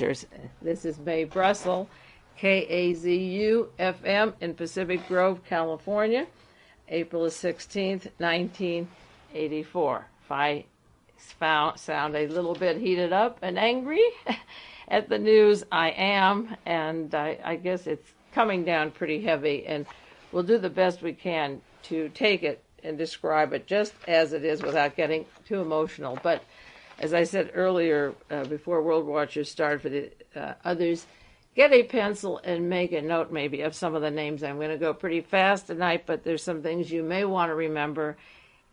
Watchers. This is Mae Brussell, KAZU-FM in Pacific Grove, California, April 16th, 1984. If I sound a little bit heated up and angry at the news, I am, and I guess it's coming down pretty heavy, and we'll do the best we can to take it and describe it just as it is without getting too emotional. But as I said earlier, before World Watchers start, for the others, get a pencil and make a note maybe of some of the names. I'm going to go pretty fast tonight, but there's some things you may want to remember.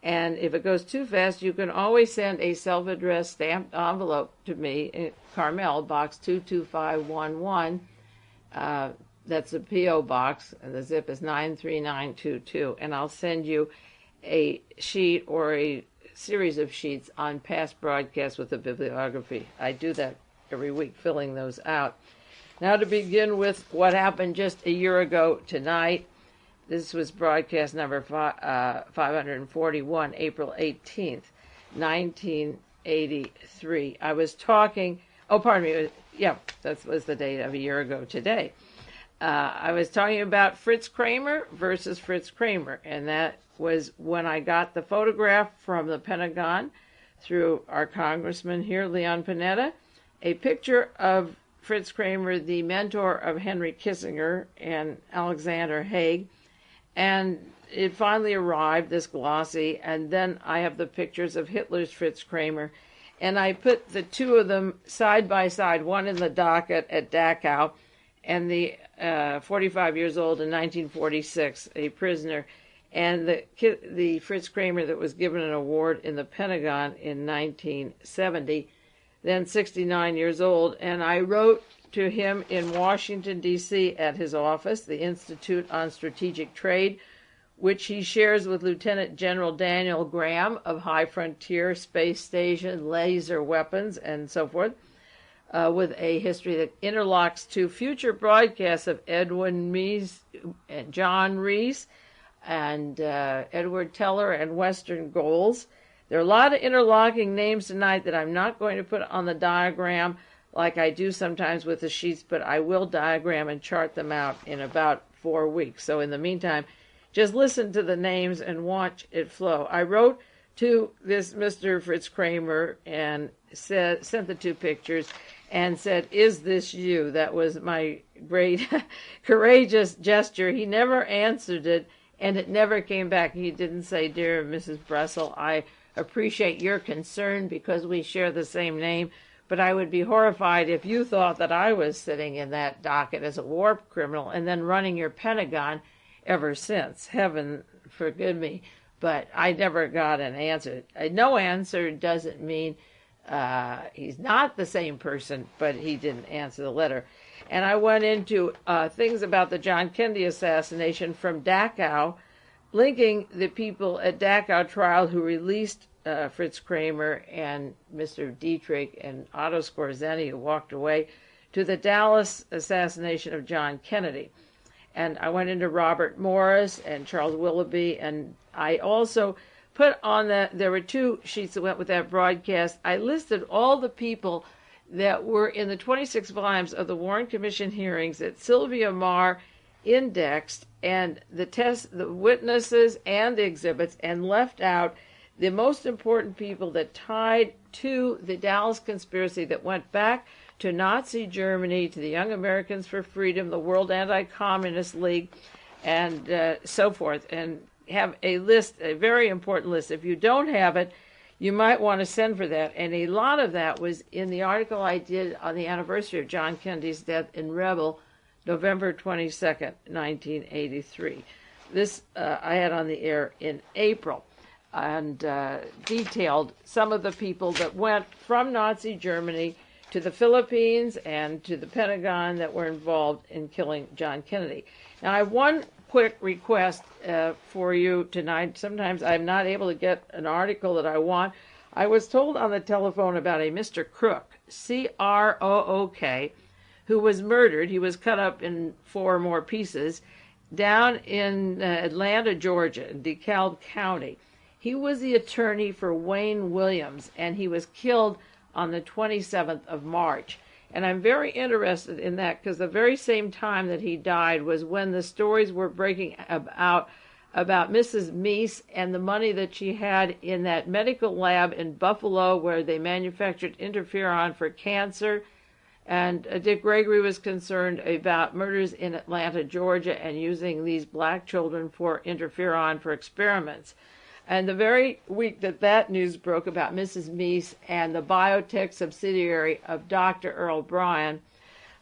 And if it goes too fast, you can always send a self-addressed stamped envelope to me, Carmel, Box 22511. That's a P.O. box, and the zip is 93922. And I'll send you a sheet or a series of sheets on past broadcasts with a bibliography. I do that every week, filling those out. Now to begin with what happened just a year ago tonight. This was broadcast number 541, April 18th, 1983. I was talking, that was the date of a year ago today. I was talking about Fritz Kramer versus Fritz Kramer, and that was when I got the photograph from the Pentagon through our congressman here, Leon Panetta, a picture of Fritz Kramer, the mentor of Henry Kissinger and Alexander Haig, and it finally arrived, this glossy, and then I have the pictures of Hitler's Fritz Kramer, and I put the two of them side by side, one in the docket at Dachau, and the 45 years old in 1946, a prisoner, and the Fritz Kramer that was given an award in the Pentagon in 1970, then 69 years old. And I wrote to him in Washington, D.C. at his office, the Institute on Strategic Trade, which he shares with Lieutenant General Daniel Graham of High Frontier Space Station, laser weapons, and so forth, with a history that interlocks to future broadcasts of EDWIN, MEESE, and John Reese, and Edward Teller, and Western Goals. There are a lot of interlocking names tonight that I'm not going to put on the diagram like I do sometimes with the sheets, but I will diagram and chart them out in about 4 weeks. So in the meantime, just listen to the names and watch it flow. I wrote to this Mr. Fritz Kramer and sent the two pictures and said, "Is this you?" That was my great courageous gesture. He never answered it, and it never came back. He didn't say, "Dear Mrs. Brussell, I appreciate your concern because we share the same name, but I would be horrified if you thought that I was sitting in that docket as a war criminal and then running your Pentagon ever since. Heaven forgive me." But I never got an answer. No answer doesn't mean he's not the same person, but he didn't answer the letter. And I went into things about the John Kennedy assassination from Dachau, linking the people at Dachau trial who released Fritz Kramer and Mr. Dietrich and Otto Skorzeny, who walked away, to the Dallas assassination of John Kennedy. And I went into Robert Morris and Charles Willoughby, and I also put on there were two sheets that went with that broadcast. I listed all the people that were in the 26 volumes of the Warren Commission hearings that Sylvia Marr indexed, and the witnesses and the exhibits, and left out the most important people that tied to the Dallas conspiracy that went back to Nazi Germany, to the Young Americans for Freedom, the World Anti-Communist League, and so forth, and have a list, a very important list. If you don't have it, you might want to send for that. And a lot of that was in the article I did on the anniversary of John Kennedy's death in Rebel, November 22nd, 1983. This I had on the air in April, and detailed some of the people that went from Nazi Germany to the Philippines and to the Pentagon that were involved in killing John Kennedy. Now, I have one quick request for you tonight. Sometimes I'm not able to get an article that I want. I was told on the telephone about a Mr. Crook, C-R-O-O-K, who was murdered. He was cut up in 4 more pieces down in Atlanta, Georgia, in DeKalb County. He was the attorney for Wayne Williams, and he was killed on the 27th of March. And I'm very interested in that because the very same time that he died was when the stories were breaking about Mrs. MEESE and the money that she had in that medical lab in Buffalo where they manufactured interferon for cancer. And Dick Gregory was concerned about murders in Atlanta, Georgia, and using these black children for interferon for experiments. And the very week that news broke about Mrs. MEESE and the biotech subsidiary of Dr. Earl Bryan,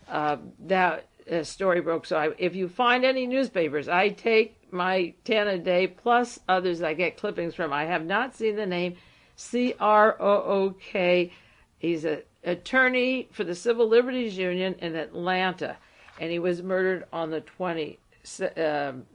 that story broke. So if you find any newspapers, I take my 10 a day plus others I get clippings from. I have not seen the name Crook. He's an attorney for the Civil Liberties Union in Atlanta, and he was murdered on the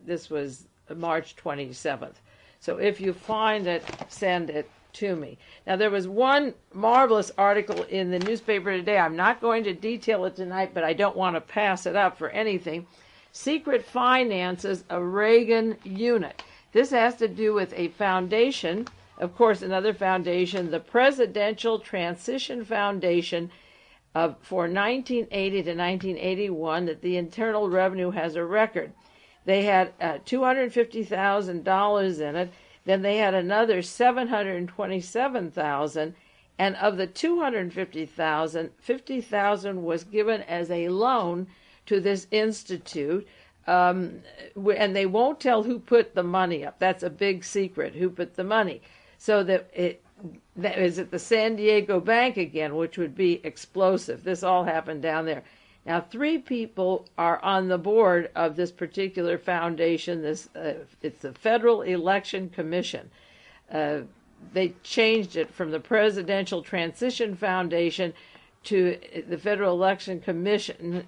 this was March 27th. So if you find it, send it to me. Now, there was one marvelous article in the newspaper today. I'm not going to detail it tonight, but I don't want to pass it up for anything. Secret Finances of Reagan Unit. This has to do with a foundation, of course, another foundation, the Presidential Transition Foundation for 1980 to 1981, that the Internal Revenue has a record. They had $250,000 in it. Then they had another $727,000, and of the $250,000, $50,000 was given as a loan to this institute, and they won't tell who put the money up. That's a big secret, who put the money. So that is at the San Diego Bank again, which would be explosive. This all happened down there. Now, 3 people are on the board of this particular foundation. It's the Federal Election Commission. They changed it from the Presidential Transition Foundation to the Federal Election Commission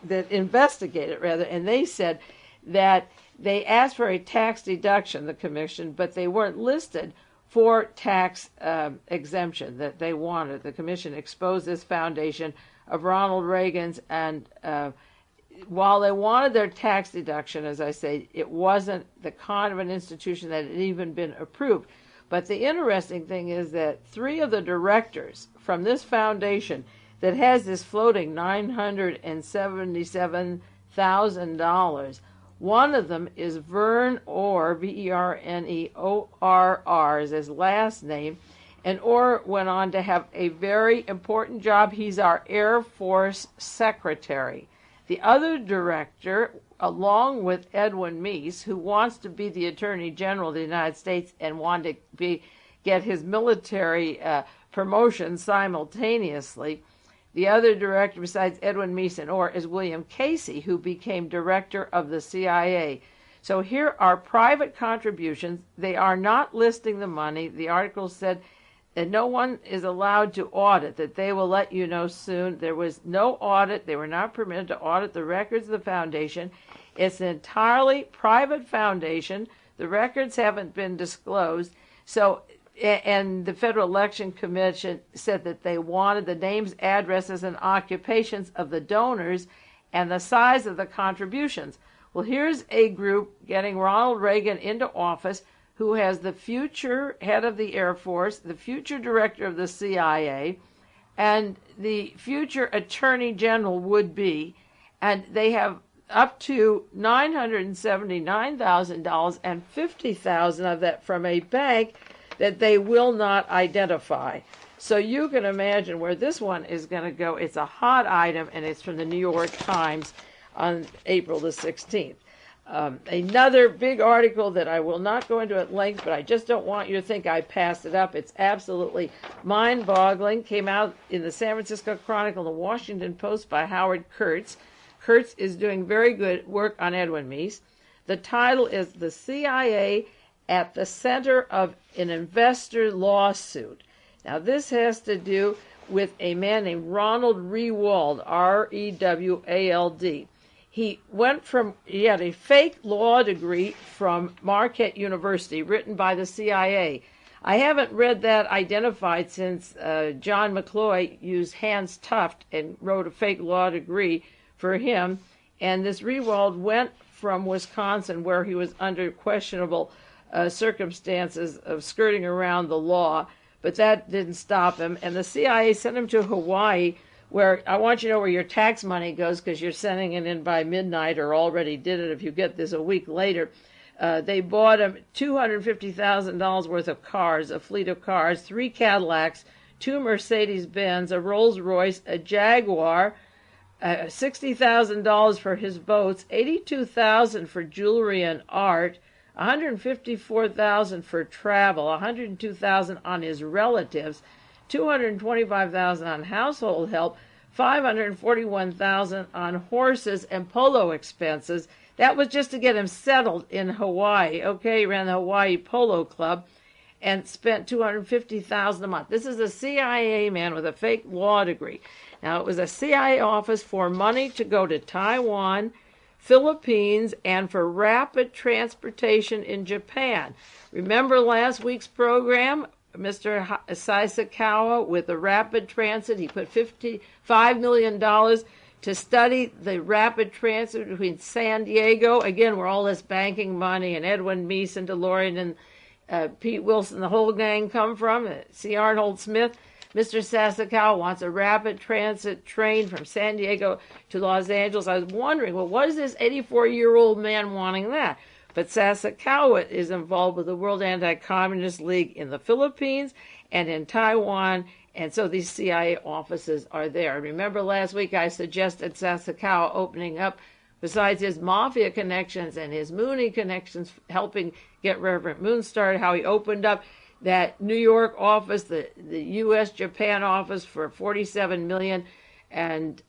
that investigated, rather. And they said that they asked for a tax deduction, the commission, but they weren't listed for tax exemption that they wanted. The commission exposed this foundation of Ronald Reagan's, and while they wanted their tax deduction, as I say, it wasn't the kind of an institution that had even been approved. But the interesting thing is that 3 of the directors from this foundation that has this floating $977,000, one of them is Vern Orr, Verneorr is his last name. And Orr went on to have a very important job. He's our Air Force Secretary. The other director, along with Edwin MEESE, who wants to be the Attorney General of the United States and wanted to get his military promotion simultaneously, the other director besides Edwin MEESE and Orr is William Casey, who became director of the CIA. So here are private contributions. They are not listing the money. The article said that no one is allowed to audit, that they will let you know soon. There was no audit. They were not permitted to audit the records of the foundation. It's an entirely private foundation. The records haven't been disclosed. So, and the Federal Election Commission said that they wanted the names, addresses, and occupations of the donors and the size of the contributions. Well, here's a group getting Ronald Reagan into office who has the future head of the Air Force, the future director of the CIA, and the future Attorney General would be, and they have up to $979,000 and $50,000 of that from a bank that they will not identify. So you can imagine where this one is going to go. It's a hot item, and it's from the New York Times on April the 16th. Another big article that I will not go into at length, but I just don't want you to think I passed it up. It's absolutely mind-boggling. Came out in the San Francisco Chronicle and the Washington Post by Howard Kurtz. Kurtz is doing very good work on Edwin MEESE. The title is "The CIA at the Center of an Investor Lawsuit." Now, this has to do with a man named Ronald Rewald, R-E-W-A-L-D. He had a fake law degree from Marquette University, written by the CIA. I haven't read that identified since John McCloy used Hans Tuft and wrote a fake law degree for him. And this Rewald went from Wisconsin, where he was under questionable circumstances of skirting around the law, but that didn't stop him. And the CIA sent him to Hawaii where I want you to know where your tax money goes because you're sending it in by midnight or already did it if you get this a week later. They bought him $250,000 worth of cars, a fleet of cars, 3 Cadillacs, 2 Mercedes-Benz, a Rolls-Royce, a Jaguar, $60,000 for his boats, $82,000 for jewelry and art, $154,000 for travel, $102,000 on his relatives, $225,000 on household help, $541,000 on horses and polo expenses. That was just to get him settled in Hawaii. Okay, he ran the Hawaii Polo Club and spent $250,000 a month. This is a CIA man with a fake law degree. Now, it was a CIA office for money to go to Taiwan, Philippines, and for rapid transportation in Japan. Remember last week's program, Mr. Sasakawa, with the rapid transit? He put $55 million to study the rapid transit between San Diego, again, where all this banking money and EDWIN, MEESE, and DeLorean and Pete Wilson, the whole gang come from, C. Arnold Smith. Mr. Sasakawa wants a rapid transit train from San Diego to Los Angeles. I was wondering, well, what is this 84-year-old man wanting that? But Sasakawa is involved with the World Anti-Communist League in the Philippines and in Taiwan, and so these CIA offices are there. Remember last week I suggested Sasakawa opening up, besides his Mafia connections and his Mooney connections, helping get Reverend Moon started, how he opened up that New York office, the U.S.-Japan office for $47 million, and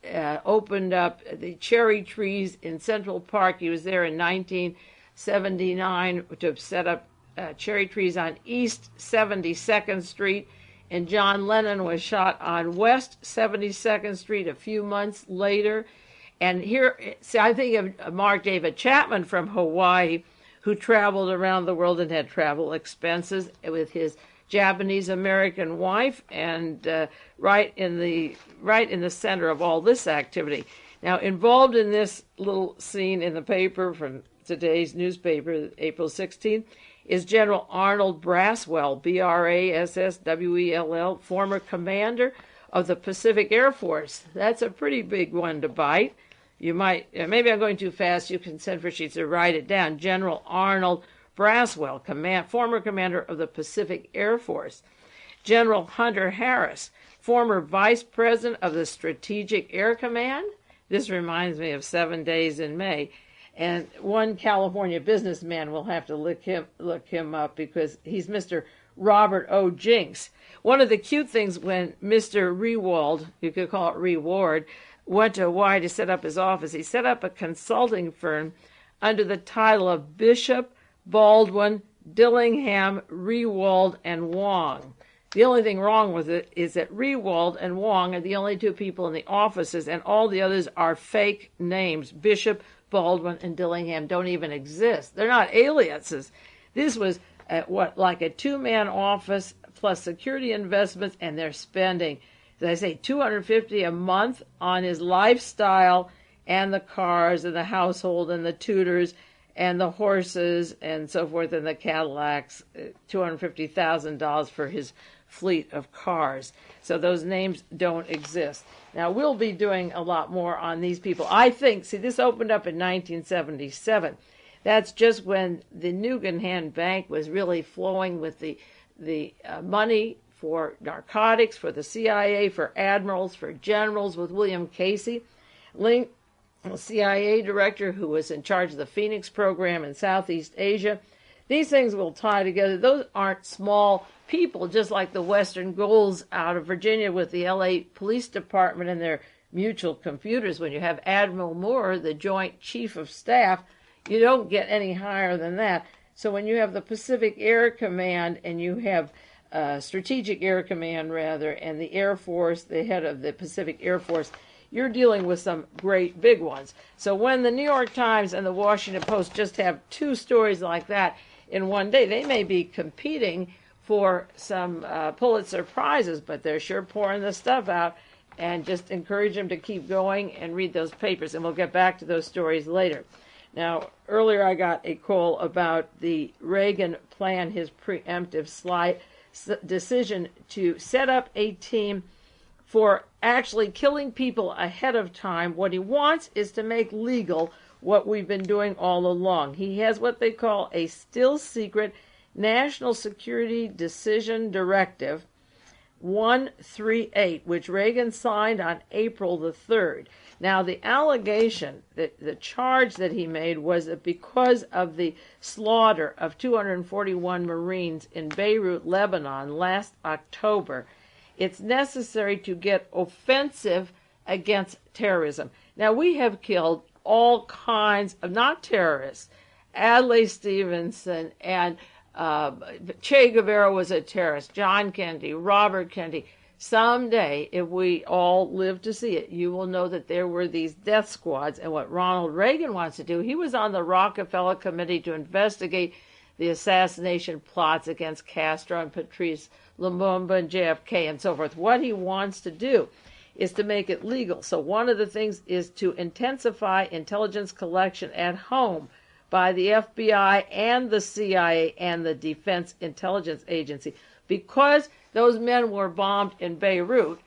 opened up the cherry trees in Central Park. He was there in 1979 to set up cherry trees on East 72nd Street, and John Lennon was shot on West 72nd Street a few months later. And here, see, I think of Mark David Chapman from Hawaii, who traveled around the world and had travel expenses with his Japanese-American wife, and right in the center of all this activity. Now, involved in this little scene in the paper from today's newspaper, April 16th, is General Arnold Brasswell, Brasswell, former commander of the Pacific Air Force. That's a pretty big one to bite. You might, maybe I'm going too fast, you can send for sheets to write it down. General Arnold Brasswell, former commander of the Pacific Air Force. General Hunter Harris, former vice president of the Strategic Air Command. This reminds me of 7 Days in May. And one California businessman will have to look him up because he's Mr. Robert O. Jinks. One of the cute things when Mr. Rewald, you could call it Reward, went to Hawaii to set up his office, he set up a consulting firm under the title of Bishop, Baldwin, Dillingham, Rewald, and Wong. The only thing wrong with it is that Rewald and Wong are the only 2 people in the offices, and all the others are fake names. Bishop, Baldwin, and Dillingham don't even exist. They're not aliases. This was like a 2-man office plus security investments, and they're spending, as I say, $250 a month on his lifestyle and the cars and the household and the tutors and the horses and so forth and the Cadillacs, $250,000 for his fleet of cars. So those names don't exist. Now, we'll be doing a lot more on these people. I think, see, this opened up in 1977. That's just when the Nugan Bank was really flowing with the money for narcotics, for the CIA, for admirals, for generals, with William Casey, the CIA director who was in charge of the Phoenix program in Southeast Asia. These things will tie together. Those aren't small people, just like the Western Goals out of Virginia with the LA Police Department and their mutual computers. When you have Admiral Moore, the Joint Chief of Staff, you don't get any higher than that. So when you have the Pacific Air Command and you have Strategic Air Command, rather, and the Air Force, the head of the Pacific Air Force, you're dealing with some great big ones. So when the New York Times and the Washington Post just have 2 stories like that in one day, they may be competing for some Pulitzer Prizes, but they're sure pouring the stuff out, and just encourage them to keep going and read those papers, and we'll get back to those stories later. Now, earlier I got a call about the Reagan plan, his preemptive decision to set up a team for actually killing people ahead of time. What he wants is to make legal what we've been doing all along. He has what they call a still secret National Security Decision Directive 138, which Reagan signed on April the 3rd. Now, the allegation, the charge that he made was that because of the slaughter of 241 Marines in Beirut, Lebanon last October, it's necessary to get offensive against terrorism. Now, we have killed all kinds of, not terrorists, Adlai Stevenson and Che Guevara was a terrorist, John Kennedy, Robert Kennedy. Someday, if we all live to see it, you will know that there were these death squads. And what Ronald Reagan wants to do, he was on the Rockefeller Committee to investigate the assassination plots against Castro and Patrice Lumumba and JFK and so forth. What he wants to do is to make it legal. So one of the things is to intensify intelligence collection at home by the FBI and the CIA and the Defense Intelligence Agency. Because those men were bombed in Beirut,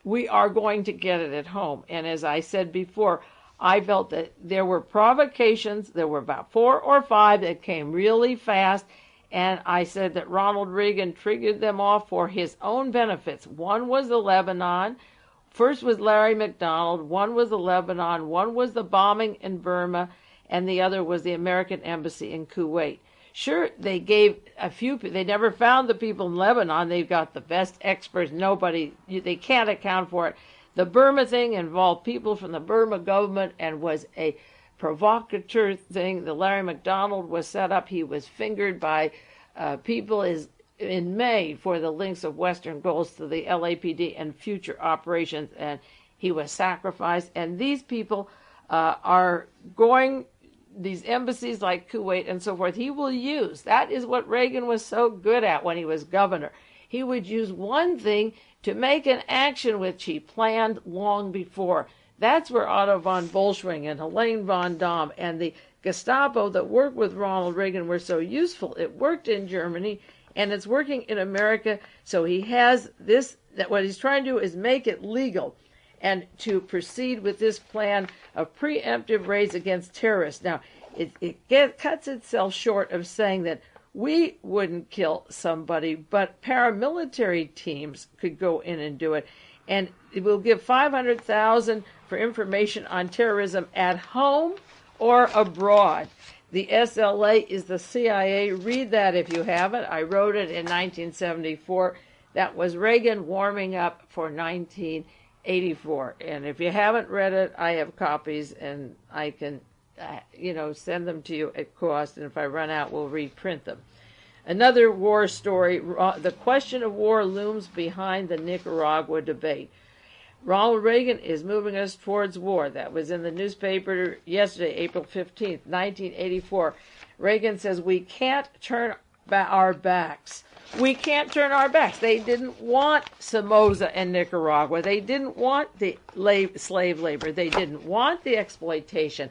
we are going to get it at home. And as I said before, I felt that there were provocations. There were about 4 or 5 that came really fast. And I said that Ronald Reagan triggered them off for his own benefits. One was the Lebanon. First was Larry McDonald. One was the Lebanon. One was the bombing in Burma. And the other was the American embassy in Kuwait. Sure, they gave a few, they never found the people in Lebanon. They've got the best experts. They can't account for it. The Burma thing involved people from the Burma government and was a provocateur thing. The Larry McDonald was set up. He was fingered by people in May for the links of Western goals to the LAPD and future operations, and he was sacrificed. And these people are going, these embassies like Kuwait and so forth, he will use. That is what Reagan was so good at when he was governor. He would use one thing to make an action which he planned long before. That's where Otto von Bolschwing and Helene von Dahm and the Gestapo that worked with Ronald Reagan were so useful. It worked in Germany, and it's working in America. So he has this, that what he's trying to do is make it legal and to proceed with this plan of preemptive raids against terrorists. Now, it cuts itself short of saying that we wouldn't kill somebody, but paramilitary teams could go in and do it. And it will give $500,000 for information on terrorism at home or abroad. The SLA is the CIA. Read that if you haven't. I wrote it in 1974. That was Reagan warming up for 1984. And if you haven't read it, I have copies, and I can send them to you at cost, and if I run out, we'll reprint them. Another war story, the question of war looms behind the Nicaragua debate. Ronald Reagan is moving us towards war. That was in the newspaper yesterday, April 15th, 1984. Reagan says we can't turn our backs. We can't turn our backs. They didn't want Somoza and Nicaragua. They didn't want the slave labor. They didn't want the exploitation.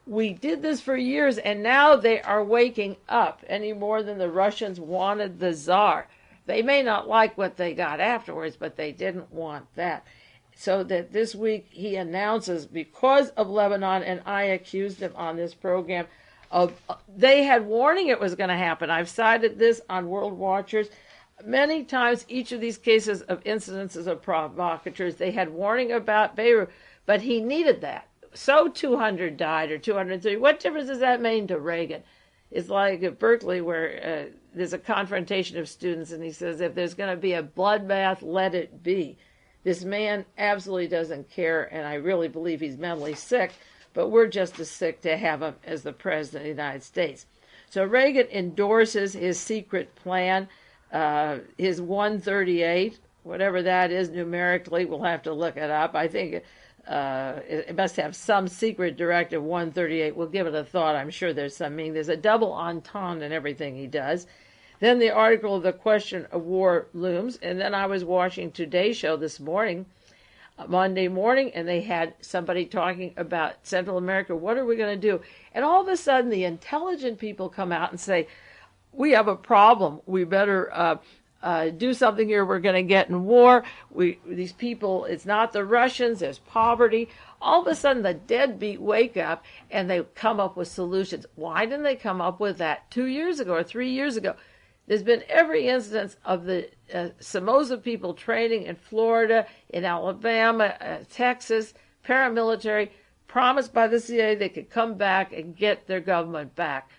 We did this for years, and now they are waking up any more than the Russians wanted the Tsar. They may not like what they got afterwards, but they didn't want that. So that this week he announces, because of Lebanon, and I accused him on this program, they had warning it was going to happen. I've cited this on World Watchers. Many times, each of these cases of incidences of provocateurs, they had warning about Beirut, but he needed that. So 200 died or 230. What difference does that mean to Reagan? It's like at Berkeley where there's a confrontation of students, and he says, if there's going to be a bloodbath, let it be. This man absolutely doesn't care, and I really believe he's mentally sick, but we're just as sick to have him as the President of the United States. So Reagan endorses his secret plan, his 138, whatever that is numerically. We'll have to look it up. I think it must have some secret directive 138. We'll give it a thought. I'm sure there's some meaning. There's a double entendre in everything he does. Then the article, The Question of War looms. And then I was watching Today's Show this morning, Monday morning, and they had somebody talking about Central America. What are we going to do? And all of a sudden, the intelligent people come out and say, we have a problem. We better do something here, we're going to get in war. These people, it's not the Russians, there's poverty. All of a sudden, the deadbeat wake up and they come up with solutions. Why didn't they come up with that 2 years ago or 3 years ago? There's been every instance of the Somoza people training in Florida, in Alabama, Texas, paramilitary, promised by the CIA they could come back and get their government back.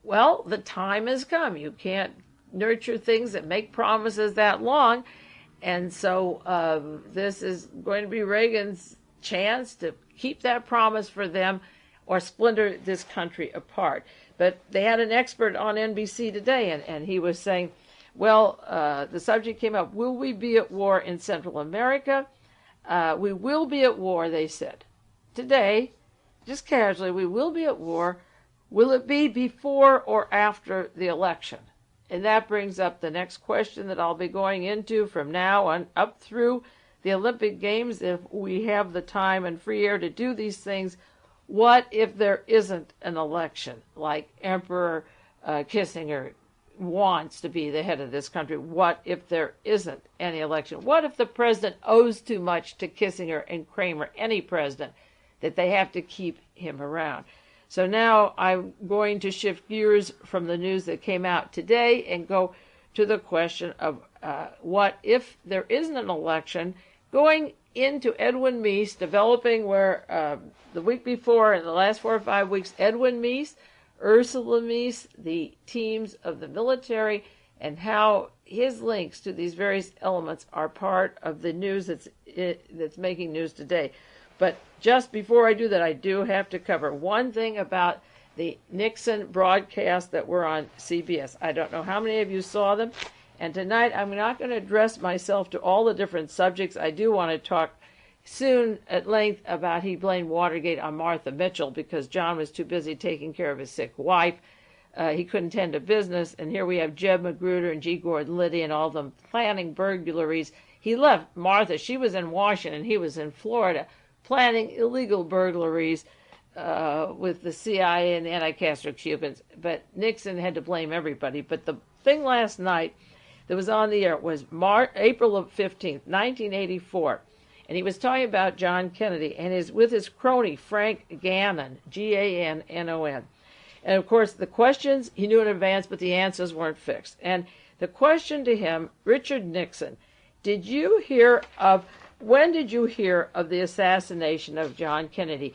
Well, the time has come. You can't nurture things that make promises that long. And so this is going to be Reagan's chance to keep that promise for them or splinter this country apart. But they had an expert on NBC today, and he was saying, well, the subject came up, will we be at war in Central America? We will be at war, they said. Today, just casually, we will be at war. Will it be before or after the election? And that brings up the next question that I'll be going into from now on up through the Olympic Games. If we have the time and free air to do these things, what if there isn't an election, like Emperor Kissinger wants to be the head of this country? What if there isn't any election? What if the president owes too much to Kissinger and Kramer, any president, that they have to keep him around? So now I'm going to shift gears from the news that came out today and go to the question of what if there isn't an election, going into EDWIN MEESE, developing where the week before, in the last 4 or 5 weeks, EDWIN MEESE, Ursula MEESE, the teams of the military, and how his links to these various elements are part of the news that's making news today. But just before I do that, I do have to cover one thing about the Nixon broadcasts that were on CBS. I don't know how many of you saw them. And tonight, I'm not going to address myself to all the different subjects. I do want to talk soon at length about he blamed Watergate on Martha Mitchell because John was too busy taking care of his sick wife. He couldn't tend to business. And here we have Jeb Magruder and G. Gordon Liddy and all of them planning burglaries. He left Martha. She was in Washington. He was in Florida planning illegal burglaries with the CIA and the anti-Castro Cubans. But Nixon had to blame everybody. But the thing last night that was on the air was April of 15th, 1984. And he was talking about John Kennedy and with his crony, Frank Gannon, Gannon. And, of course, the questions he knew in advance, but the answers weren't fixed. And the question to him, Richard Nixon, when did you hear of the assassination of John Kennedy?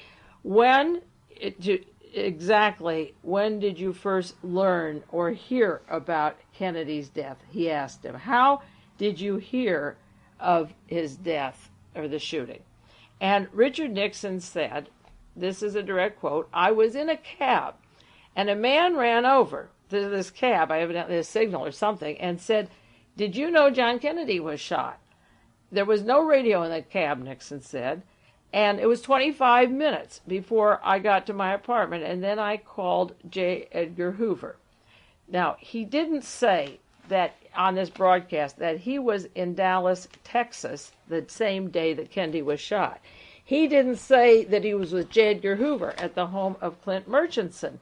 Exactly when did you first learn or hear about Kennedy's death? He asked him. How did you hear of his death or the shooting? And Richard Nixon said, this is a direct quote, I was in a cab and a man ran over to this cab, evidently a signal or something, and said, did you know John Kennedy was shot? There was no radio in the cab, Nixon said. And it was 25 minutes before I got to my apartment, and then I called J. Edgar Hoover. Now, he didn't say that on this broadcast that he was in Dallas, Texas, the same day that Kennedy was shot. He didn't say that he was with J. Edgar Hoover at the home of Clint Murchison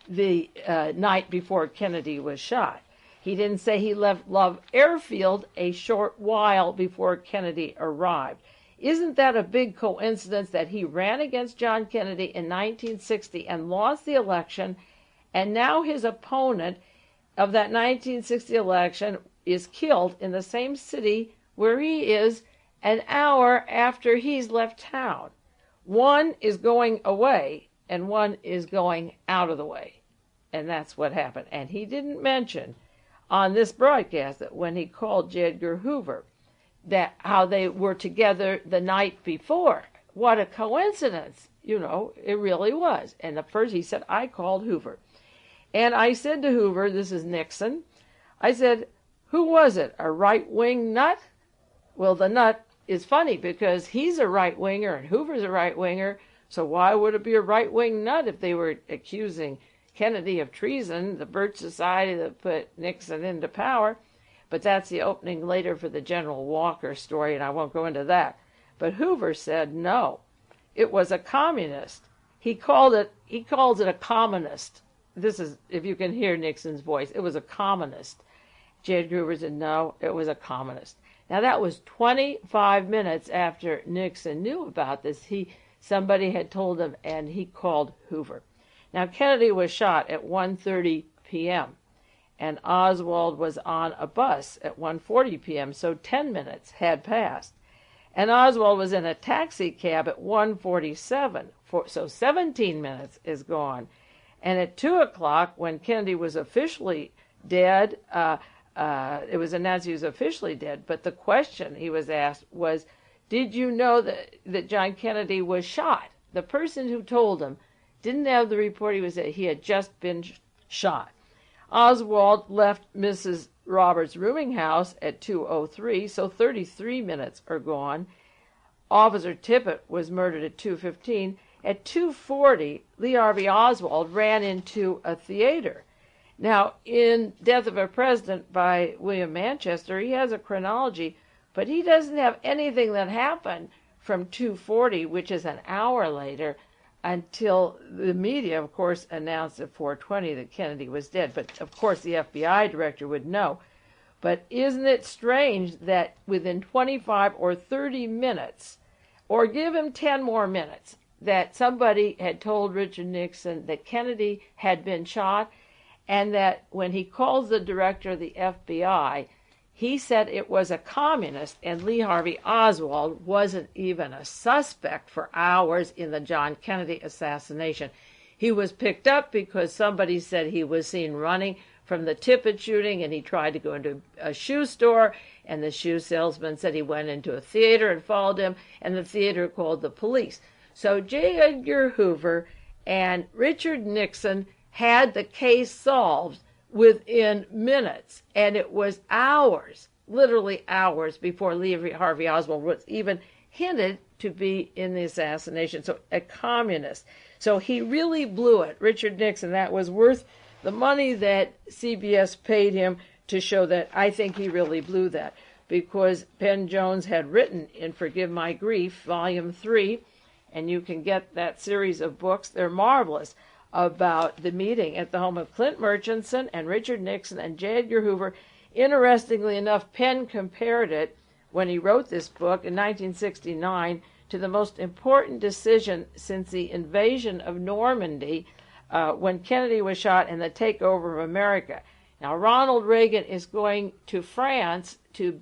the night before Kennedy was shot. He didn't say he left Love Airfield a short while before Kennedy arrived. Isn't that a big coincidence that he ran against John Kennedy in 1960 and lost the election, and now his opponent of that 1960 election is killed in the same city where he is an hour after he's left town? One is going away, and one is going out of the way. And that's what happened. And he didn't mention on this broadcast that when he called J. Edgar Hoover, that how they were together the night before. What a coincidence. You know, it really was. And the first he said, I called Hoover. And I said to Hoover, this is Nixon, I said, who was it, a right-wing nut? Well, the nut is funny because he's a right-winger and Hoover's a right-winger, so why would it be a right-wing nut if they were accusing Kennedy of treason, the Birch Society that put Nixon into power? But that's the opening later for the General Walker story, and I won't go into that. But Hoover said no, it was a communist. He calls it a communist. This is, if you can hear Nixon's voice, it was a communist. J. Edgar Hoover said, no, it was a communist. Now, that was 25 minutes after Nixon knew about this. Somebody had told him, and he called Hoover. Now, Kennedy was shot at 1:30 p.m., and Oswald was on a bus at 1:40 p.m., so 10 minutes had passed. And Oswald was in a taxi cab at 1:47, so 17 minutes is gone. And at 2 o'clock, when Kennedy was officially dead, it was announced he was officially dead, but the question he was asked was, did you know that John Kennedy was shot? The person who told him didn't have the report. He had just been shot. Oswald left Mrs. Roberts' rooming house at 2:03, so 33 minutes are gone. Officer Tippit was murdered at 2:15. At 2:40, Lee Harvey Oswald ran into a theater. Now, in Death of a President by William Manchester, he has a chronology, but he doesn't have anything that happened from 2:40, which is an hour later, until the media, of course, announced at 4:20 that Kennedy was dead. But, of course, the FBI director would know. But isn't it strange that within 25 or 30 minutes, or give him 10 more minutes, that somebody had told Richard Nixon that Kennedy had been shot, and that when he calls the director of the FBI, he said it was a communist, and Lee Harvey Oswald wasn't even a suspect for hours in the John Kennedy assassination. He was picked up because somebody said he was seen running from the Tippit shooting, and he tried to go into a shoe store, and the shoe salesman said he went into a theater and followed him, and the theater called the police. So J. Edgar Hoover and Richard Nixon had the case solved within minutes, and it was hours, literally hours, before Lee Harvey Oswald was even hinted to be in the assassination. So a communist. So he really blew it, Richard Nixon. That was worth the money that CBS paid him to show that. I think he really blew that, because Penn Jones had written in Forgive My Grief, Volume 3, and you can get that series of books. They're marvelous, about the meeting at the home of Clint Murchison and Richard Nixon and J. Edgar Hoover. Interestingly enough, Penn compared it, when he wrote this book in 1969, to the most important decision since the invasion of Normandy, when Kennedy was shot, and the takeover of America. Now, Ronald Reagan is going to France to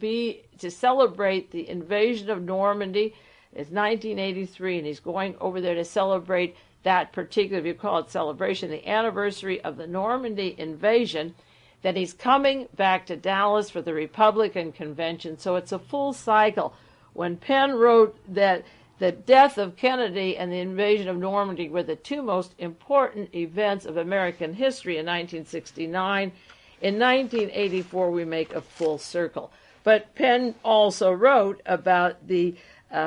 celebrate the invasion of Normandy. It's 1983, and he's going over there to celebrate that particular, if you call it celebration, the anniversary of the Normandy invasion. Then he's coming back to Dallas for the Republican convention. So it's a full cycle. When Penn wrote that the death of Kennedy and the invasion of Normandy were the two most important events of American history in 1969, in 1984 we make a full circle. But Penn also wrote about the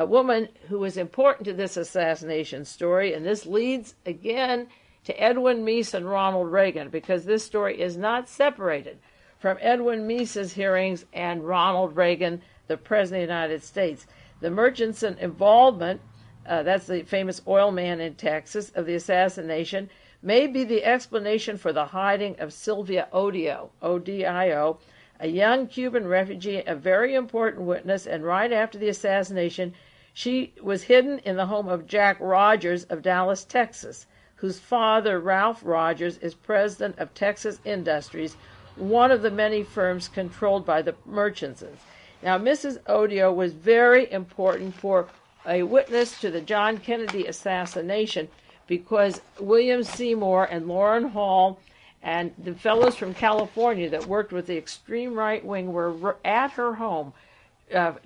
woman who was important to this assassination story, and this leads again to Edwin Meese and Ronald Reagan, because this story is not separated from Edwin Meese's hearings and Ronald Reagan, the President of the United States. The Murchison involvement, that's the famous oil man in Texas, of the assassination, may be the explanation for the hiding of Sylvia Odio, O-D-I-O, a young Cuban refugee, a very important witness, and right after the assassination, she was hidden in the home of Jack Rogers of Dallas, Texas, whose father, Ralph Rogers, is president of Texas Industries, one of the many firms controlled by the Murchisons. Now, Mrs. Odio was very important for a witness to the John Kennedy assassination, because William Seymour and Lauren Hall and the fellows from California that worked with the extreme right wing were at her home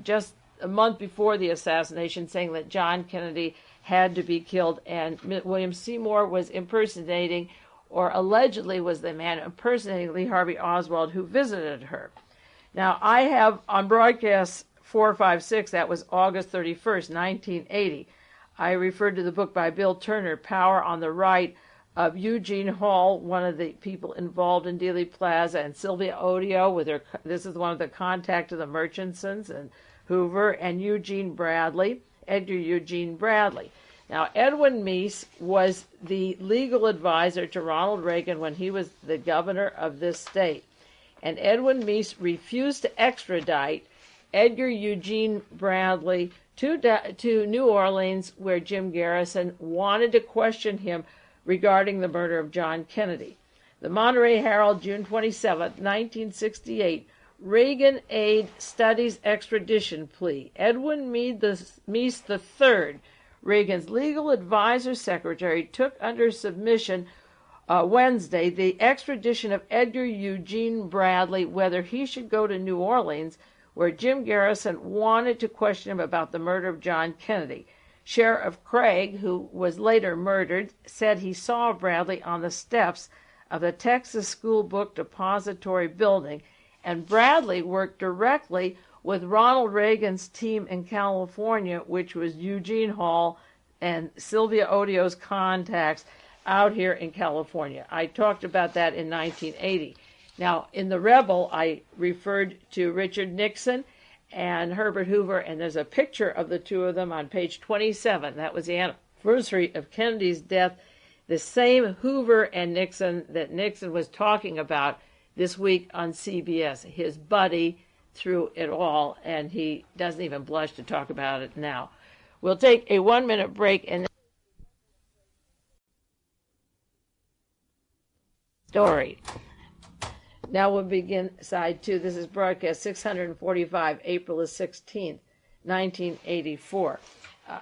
just a month before the assassination, saying that John Kennedy had to be killed, and William Seymour was impersonating, or allegedly was the man impersonating, Lee Harvey Oswald, who visited her. Now, I have on broadcast 456, that was August 31st, 1980, I referred to the book by Bill Turner, Power on the Right, of Eugene Hall, one of the people involved in Dealey Plaza, and Sylvia Odio, this is one of the contact of the Murchisons and Hoover, and Eugene Bradley, Edgar Eugene Bradley. Now, Edwin Meese was the legal advisor to Ronald Reagan when he was the governor of this state. and Edwin Meese refused to extradite Edgar Eugene Bradley to New Orleans, where Jim Garrison wanted to question him regarding the murder of John Kennedy. The Monterey Herald, June 27, 1968, Reagan aide studies extradition plea. Edwin Meese III, Reagan's legal advisor secretary, took under submission Wednesday the extradition of Edgar Eugene Bradley, whether he should go to New Orleans, where Jim Garrison wanted to question him about the murder of John Kennedy. Sheriff Craig, who was later murdered, said he saw Bradley on the steps of the Texas School Book Depository building, and Bradley worked directly with Ronald Reagan's team in California, which was Eugene Hall and Sylvia Odio's contacts out here in California. I talked about that in 1980. Now, in the Rebel, I referred to Richard Nixon and Herbert Hoover, and there's a picture of the two of them on page 27. That was the anniversary of Kennedy's death, the same Hoover and Nixon that Nixon was talking about this week on CBS, his buddy through it all, and he doesn't even blush to talk about it now. We'll take a 1-minute break and story. Now we'll begin side 2. This is broadcast 645, April the 16th, 1984.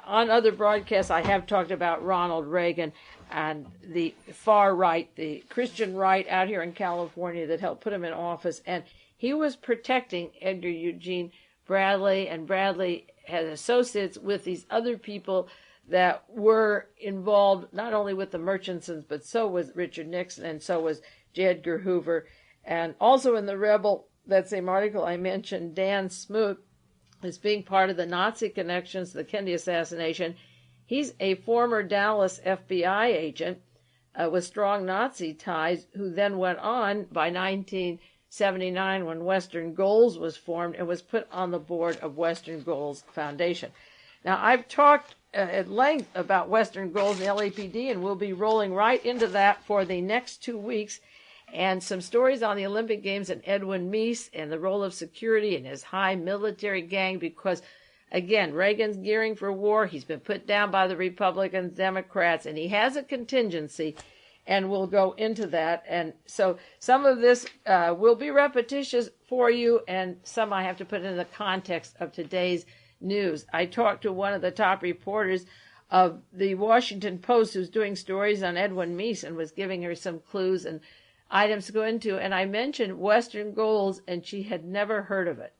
On other broadcasts, I have talked about Ronald Reagan and the far right, the Christian right out here in California that helped put him in office. And he was protecting Edgar Eugene Bradley, and Bradley had associates with these other people that were involved not only with the Murchisons, but so was Richard Nixon, and so was J. Edgar Hoover. And also in the Rebel, that same article I mentioned, Dan Smoot as being part of the Nazi connections to the Kennedy assassination. He's a former Dallas FBI agent with strong Nazi ties, who then went on by 1979 when Western Goals was formed and was put on the board of Western Goals Foundation. Now, I've talked at length about Western Goals and the LAPD, and we'll be rolling right into that for the next 2 weeks. And some stories on the Olympic Games and Edwin Meese and the role of security in his high military gang, because, again, Reagan's gearing for war. He's been put down by the Republicans, Democrats, and he has a contingency, and we'll go into that. And so some of this will be repetitious for you, and some I have to put in the context of today's news. I talked to one of the top reporters of the Washington Post who's doing stories on Edwin Meese and was giving her some clues and items to go into, and I mentioned Western Goals, and she had never heard of it.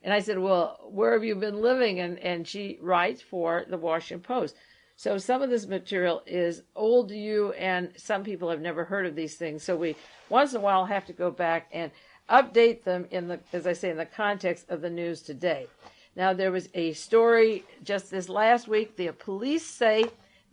And I said, well, where have you been living? And she writes for the Washington Post. So some of this material is old to you, and some people have never heard of these things. So we, once in a while, have to go back and update them in the, as I say, in the context of the news today. Now, there was a story just this last week. The police say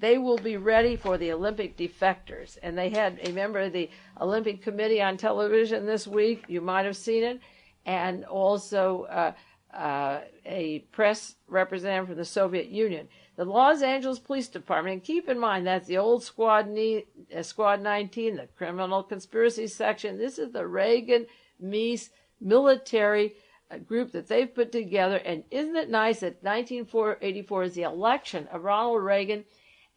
they will be ready for the Olympic defectors. And they had a member of the Olympic Committee on television this week. You might have seen it. And also a press representative from the Soviet Union. The Los Angeles Police Department, and keep in mind that's the old Squad 19, the criminal conspiracy section. This is the Reagan Meese military group that they've put together. And isn't it nice that 1984 is the election of Ronald Reagan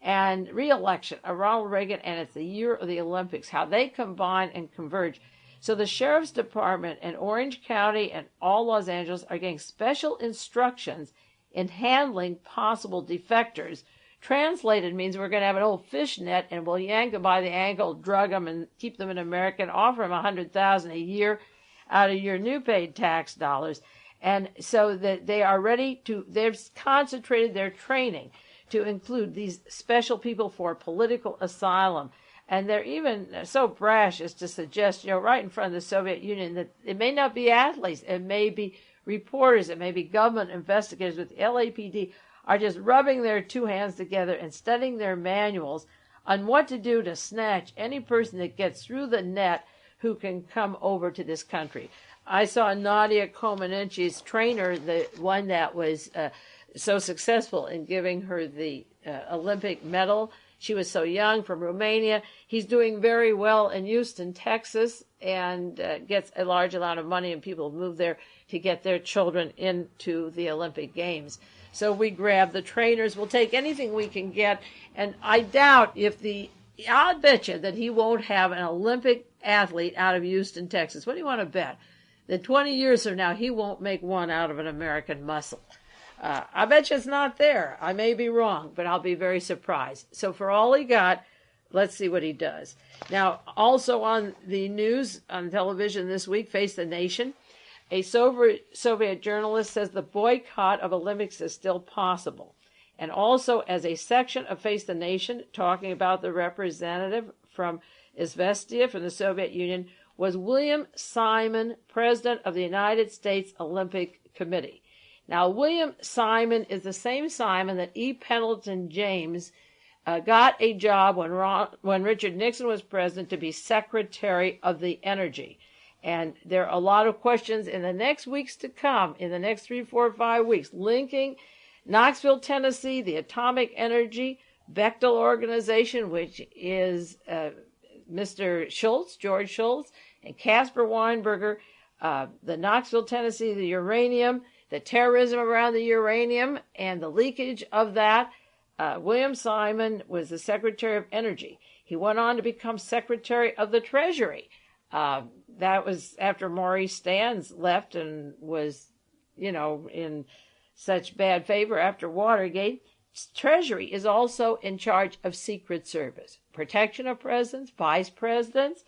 and re-election of Ronald Reagan, and it's the year of the Olympics, how they combine and converge. So the Sheriff's Department in Orange County and all Los Angeles are getting special instructions in handling possible defectors. Translated means we're going to have an old fishnet, and we'll yank them by the ankle, drug them, and keep them in America, and offer them $100,000 a year out of your new paid tax dollars. And so that they are ready to, they've concentrated their training to include these special people for political asylum. And they're even so brash as to suggest, right in front of the Soviet Union, that it may not be athletes, it may be reporters, it may be government investigators with the LAPD are just rubbing their two hands together and studying their manuals on what to do to snatch any person that gets through the net who can come over to this country. I saw Nadia Comaneci's trainer, the one that was so successful in giving her the Olympic medal. She was so young, from Romania. He's doing very well in Houston, Texas, and gets a large amount of money, and people move there to get their children into the Olympic Games. So we grab the trainers. We'll take anything we can get, and I doubt I'll bet you that he won't have an Olympic athlete out of Houston, Texas. What do you want to bet? That 20 years from now, he won't make one out of an American muscle. I bet you it's not there. I may be wrong, but I'll be very surprised. So for all he got, let's see what he does. Now, also on the news, on television this week, Face the Nation, a Soviet journalist says the boycott of Olympics is still possible. And also, as a section of Face the Nation, talking about the representative from Izvestia, from the Soviet Union, was William Simon, president of the United States Olympic Committee. Now, William Simon is the same Simon that E. Pendleton James got a job when Richard Nixon was president to be Secretary of the Energy. And there are a lot of questions in the next weeks to come, in the next 3, 4, 5 weeks, linking Knoxville, Tennessee, the Atomic Energy Bechtel Organization, which is Mr. Schultz, George Schultz, and Caspar Weinberger, the Knoxville, Tennessee, the uranium, the terrorism around the uranium, and the leakage of that. William Simon was the Secretary of Energy. He went on to become Secretary of the Treasury. That was after Maurice Stans left and was, in such bad favor after Watergate. Treasury is also in charge of Secret Service, protection of presidents, vice presidents.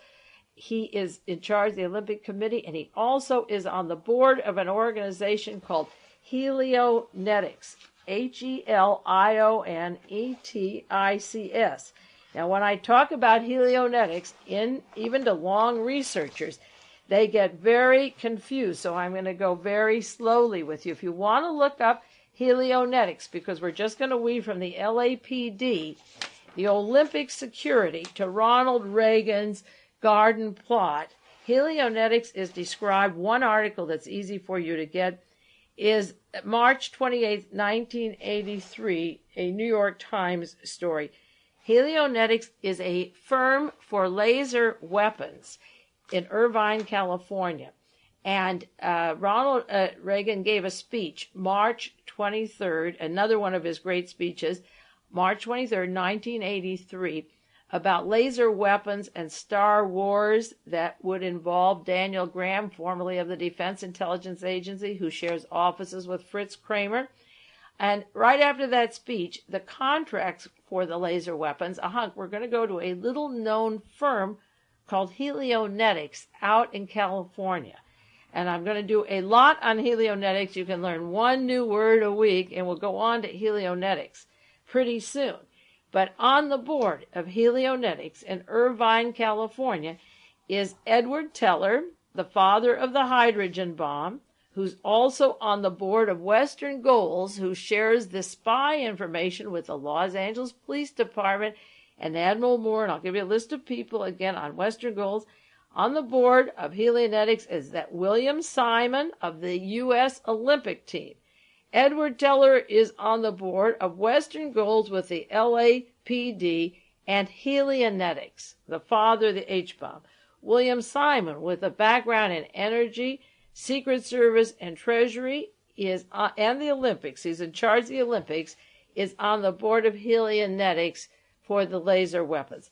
He is in charge of the Olympic Committee, and he also is on the board of an organization called Helionetics, Helionetics. Now, when I talk about Helionetics, even to long researchers, they get very confused, so I'm going to go very slowly with you. If you want to look up Helionetics, because we're just going to weave from the LAPD, the Olympic security, to Ronald Reagan's garden plot. Helionetics is described, one article that's easy for you to get, is March 28, 1983, a New York Times story. Helionetics is a firm for laser weapons in Irvine, California. And Ronald Reagan gave a speech March 23rd, another one of his great speeches, March 23rd, 1983, about laser weapons and Star Wars that would involve Daniel Graham, formerly of the Defense Intelligence Agency, who shares offices with Fritz Kramer. And right after that speech, the contracts for the laser weapons, we're going to go to a little-known firm called Helionetics out in California. And I'm going to do a lot on Helionetics. You can learn one new word a week, and we'll go on to Helionetics pretty soon. But on the board of Helionetics in Irvine, California, is Edward Teller, the father of the hydrogen bomb, who's also on the board of Western Goals, who shares the spy information with the Los Angeles Police Department and Admiral Moore. And I'll give you a list of people again on Western Goals. On the board of Helionetics is that William Simon of the U.S. Olympic team. Edward Teller is on the board of Western Goals with the LAPD and Helionetics, the father of the H-bomb. William Simon, with a background in energy, Secret Service, and Treasury, and the Olympics, he's in charge of the Olympics, is on the board of Helionetics for the laser weapons.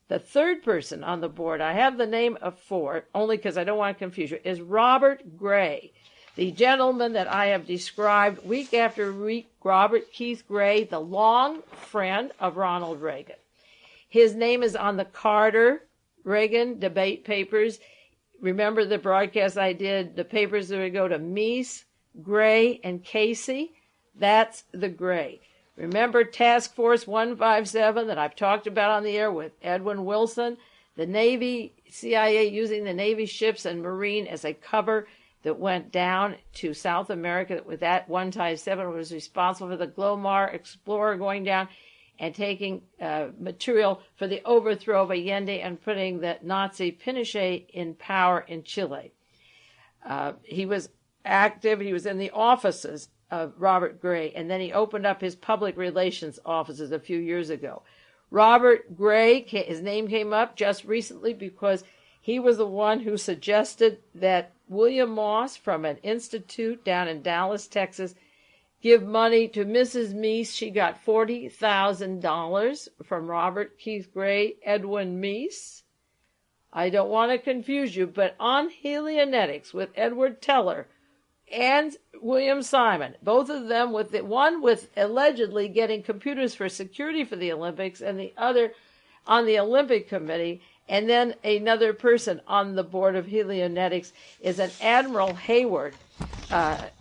The third person on the board, I have the name of 4, only because I don't want to confuse you, is Robert Gray. The gentleman that I have described week after week, Robert Keith Gray, the long friend of Ronald Reagan. His name is on the Carter-Reagan debate papers. Remember the broadcast I did, the papers that would go to MEESE, Gray, and Casey? That's the Gray. Remember Task Force 157 that I've talked about on the air with Edwin Wilson? The Navy, CIA using the Navy ships and Marine as a cover that went down to South America. With that 157 was responsible for the Glomar Explorer going down and taking material for the overthrow of Allende and putting the Nazi Pinochet in power in Chile. He was active. He was in the offices of Robert Gray, and then he opened up his public relations offices a few years ago. Robert Gray, his name came up just recently because he was the one who suggested that William Moss from an institute down in Dallas, Texas, give money to Mrs. MEESE. She got $40,000 from Robert Keith Gray, EDWIN MEESE. I don't want to confuse you, but on Helionetics with Edward Teller and William Simon, both of them with one with allegedly getting computers for security for the Olympics and the other on the Olympic Committee, and then another person on the board of Helionetics is an Admiral Hayward,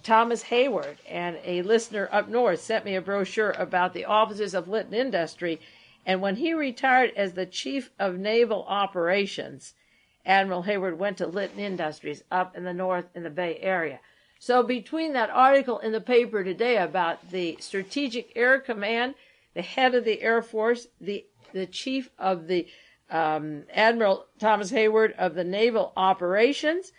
Thomas Hayward, and a listener up north sent me a brochure about the officers of Litton Industry, and when he retired as the Chief of Naval Operations, Admiral Hayward went to Litton Industries up in the north in the Bay Area. So between that article in the paper today about the Strategic Air Command, the head of the Air Force, the chief of the Admiral Thomas Hayward of the Naval Operations,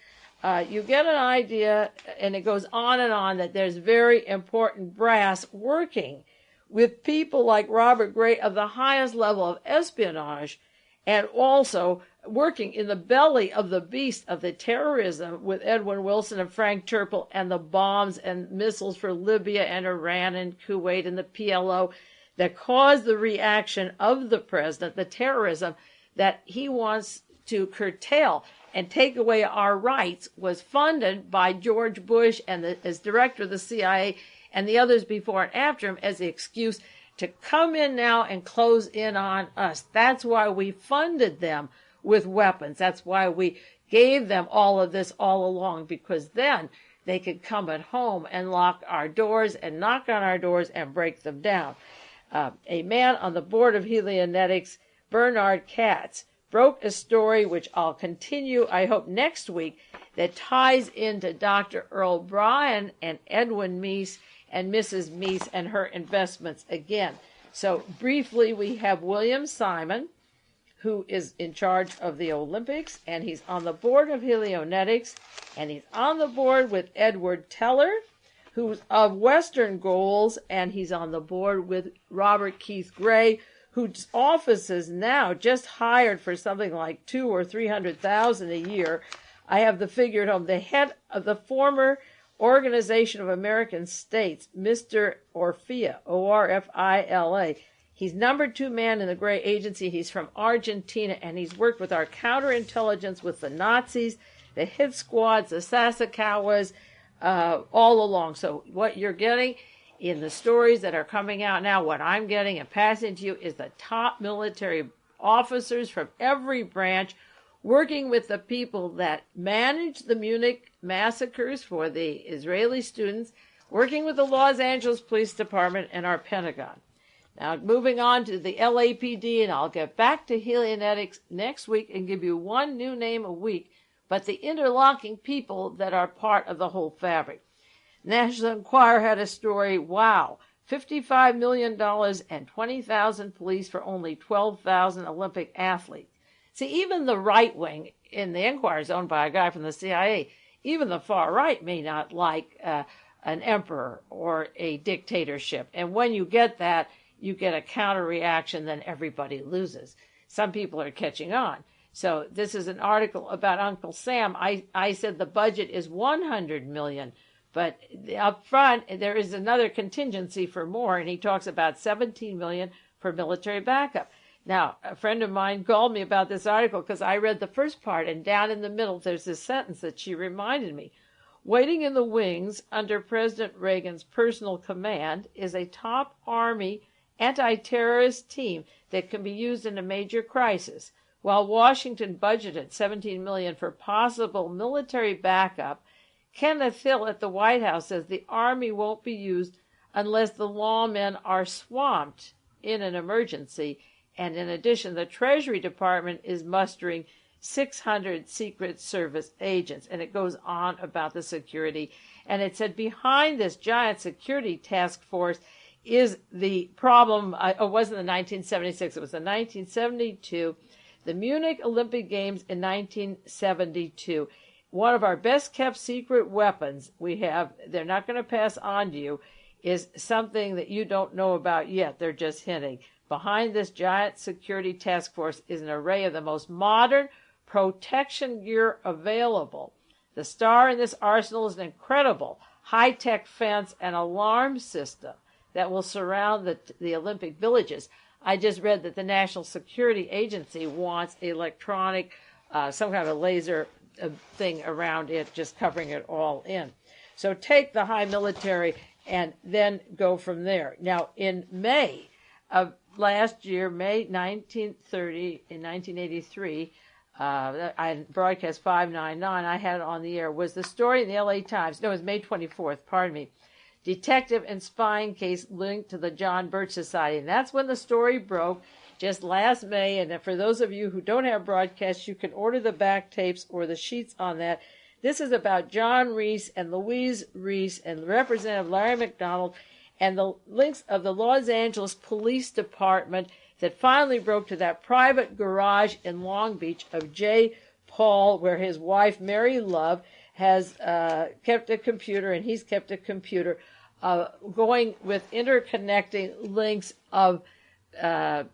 you get an idea, and it goes on and on, that there's very important brass working with people like Robert Gray of the highest level of espionage, and also working in the belly of the beast of the terrorism with Edwin Wilson and Frank Turple and the bombs and missiles for Libya and Iran and Kuwait and the PLO that caused the reaction of the president, the terrorism that he wants to curtail and take away our rights, was funded by George Bush and as director of the CIA and the others before and after him as the excuse to come in now and close in on us. That's why we funded them with weapons. That's why we gave them all of this all along, because then they could come at home and lock our doors and knock on our doors and break them down. A man on the board of Helionetics, Bernard Katz, broke a story which I'll continue, I hope, next week, that ties into Dr. Earl Bryan and Edwin Meese and Mrs. Meese and her investments again. So briefly, we have William Simon, who is in charge of the Olympics, and he's on the board of Helionetics, and he's on the board with Edward Teller, who's of Western Goals, and he's on the board with Robert Keith Gray, whose office is now just hired for something like $200,000 or $300,000 a year. I have the figure at home. The head of the former Organization of American States, Mr. Orfila, Orfila. He's number 2 man in the Gray Agency. He's from Argentina, and he's worked with our counterintelligence, with the Nazis, the hit squads, the Sasakawas, all along. So what you're getting in the stories that are coming out now, what I'm getting and passing to you, is the top military officers from every branch working with the people that managed the Munich massacres for the Israeli students, working with the Los Angeles Police Department and our Pentagon. Now, moving on to the LAPD, and I'll get back to Helionetics next week and give you one new name a week, but the interlocking people that are part of the whole fabric. National Enquirer had a story, wow, $55 million and 20,000 police for only 12,000 Olympic athletes. See, even the right wing in the Enquirer is owned by a guy from the CIA. Even the far right may not like an emperor or a dictatorship. And when you get that, you get a counter reaction, then everybody loses. Some people are catching on. So this is an article about Uncle Sam. I said the budget is $100 million, but up front there is another contingency for more, and he talks about $17 million for military backup. Now, a friend of mine called me about this article because I read the first part, and down in the middle there's this sentence that she reminded me. Waiting in the wings under President Reagan's personal command is a top Army anti-terrorist team that can be used in a major crisis. While Washington budgeted $17 million for possible military backup, Kenneth Hill at the White House says the Army won't be used unless the lawmen are swamped in an emergency. And in addition, the Treasury Department is mustering 600 Secret Service agents. And it goes on about the security. And it said behind this giant security task force is the problem. It wasn't the 1976, it was the 1972, the Munich Olympic Games in 1972. One of our best kept secret weapons we have, they're not going to pass on to you, is something that you don't know about yet. They're just hinting. Behind this giant security task force is an array of the most modern protection gear available. The star in this arsenal is an incredible high-tech fence and alarm system that will surround the Olympic villages. I just read that the National Security Agency wants electronic, some kind of a laser thing around it, just covering it all in. So take the high military and then go from there. Now, in May of last year, May 1930, in 1983, I broadcast 599, I had it on the air, was the story in the LA Times, no, it was May 24th, pardon me, detective and spying case linked to the John Birch Society. And that's when the story broke, just last May. And for those of you who don't have broadcasts, you can order the back tapes or the sheets on that. This is about John Reese and Louise Reese and Representative Larry McDonald and the links of the Los Angeles Police Department that finally broke to that private garage in Long Beach of J. Paul, where his wife, Mary Love, has kept a computer, and he's kept a computer, going with interconnecting links of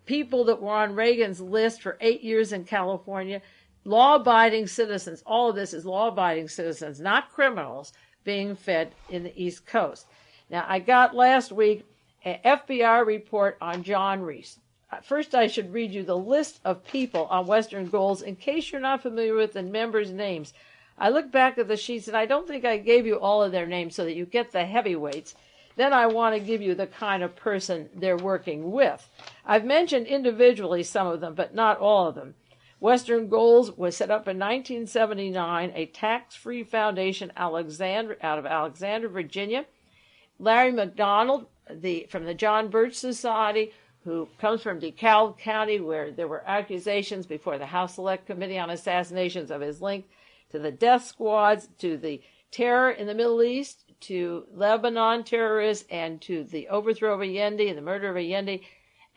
people that were on Reagan's list for 8 years in California, law-abiding citizens. All of this is law-abiding citizens, not criminals, being fed in the East Coast. Now, I got last week an FBI report on John Reese. First, I should read you the list of people on Western Goals in case you're not familiar with the members' names. I look back at the sheets, and I don't think I gave you all of their names so that you get the heavyweights. Then I want to give you the kind of person they're working with. I've mentioned individually some of them, but not all of them. Western Goals was set up in 1979, a tax-free foundation out of Alexandria, Virginia. Larry McDonald, from the John Birch Society, who comes from DeKalb County, where there were accusations before the House Select Committee on Assassinations of his link to the death squads, to the terror in the Middle East, to Lebanon terrorists, and to the overthrow of Allende and the murder of Allende,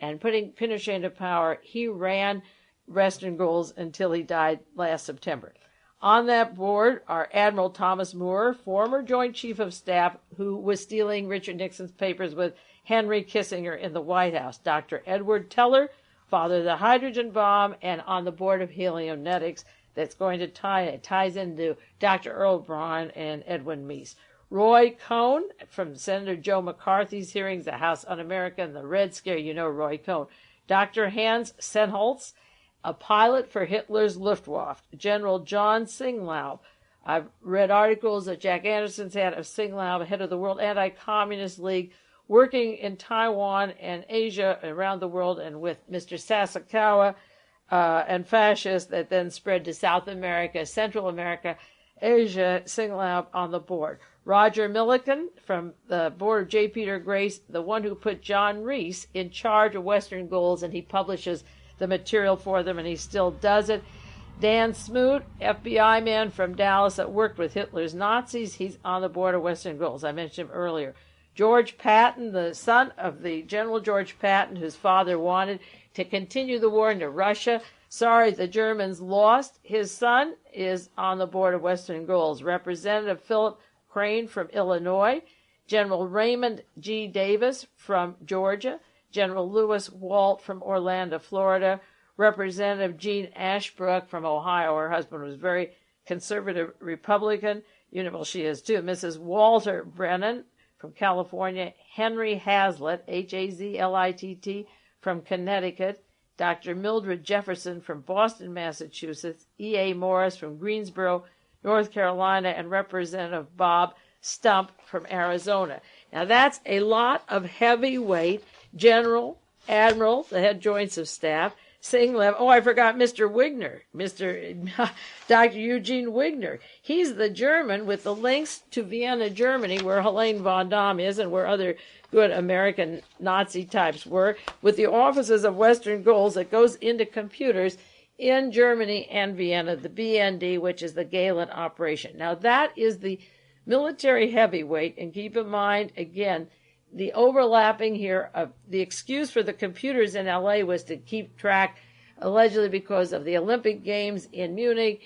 and putting Pinochet into power. He ran Western Goals until he died last September. On that board are Admiral Thomas Moore, former Joint Chief of Staff, who was stealing Richard Nixon's papers with Henry Kissinger in the White House, Dr. Edward Teller, father of the hydrogen bomb, and on the board of Heliomnetics, that's going to ties into Dr. Earl Braun and EDWIN MEESE. Roy Cohn, from Senator Joe McCarthy's hearings, the House Un-American, and the Red Scare, you know Roy Cohn. Dr. Hans Senholz, a pilot for Hitler's Luftwaffe. General John Singlaub. I've read articles that Jack Anderson's had of Singlaub, head of the World Anti-Communist League, working in Taiwan and Asia, around the world, and with Mr. Sasakawa, and fascists that then spread to South America, Central America, Asia. Singlaub on the board. Roger Milliken from the board of J. Peter Grace, the one who put John Reese in charge of Western Goals, and he publishes the material for them, and he still does it. Dan Smoot, FBI man from Dallas that worked with Hitler's Nazis, he's on the board of Western Goals. I mentioned him earlier. George Patton, the son of the General George Patton, whose father wanted to continue the war into Russia. Sorry, the Germans lost. His son is on the board of Western Goals. Representative Philip Crane from Illinois. General Raymond G. Davis from Georgia. General Lewis Walt from Orlando, Florida. Representative Jean Ashbrook from Ohio. Her husband was very conservative Republican. You know, well, she is too. Mrs. Walter Brennan from California. Henry Hazlitt, Hazlitt, from Connecticut. Dr. Mildred Jefferson from Boston, Massachusetts. E.A. Morris from Greensboro, North Carolina, and Representative Bob Stump from Arizona. Now, that's a lot of heavyweight. General, Admiral, the head joints of staff, Singlev. Oh, I forgot Mr. Wigner, Dr. Eugene Wigner. He's the German with the links to Vienna, Germany, where Helene von Damme is and where other good American Nazi types were, with the offices of Western Goals that goes into computers in Germany and Vienna, the BND, which is the Galen operation. Now, that is the military heavyweight, and keep in mind, again, the overlapping here of the excuse for the computers in LA was to keep track, allegedly because of the Olympic Games in Munich,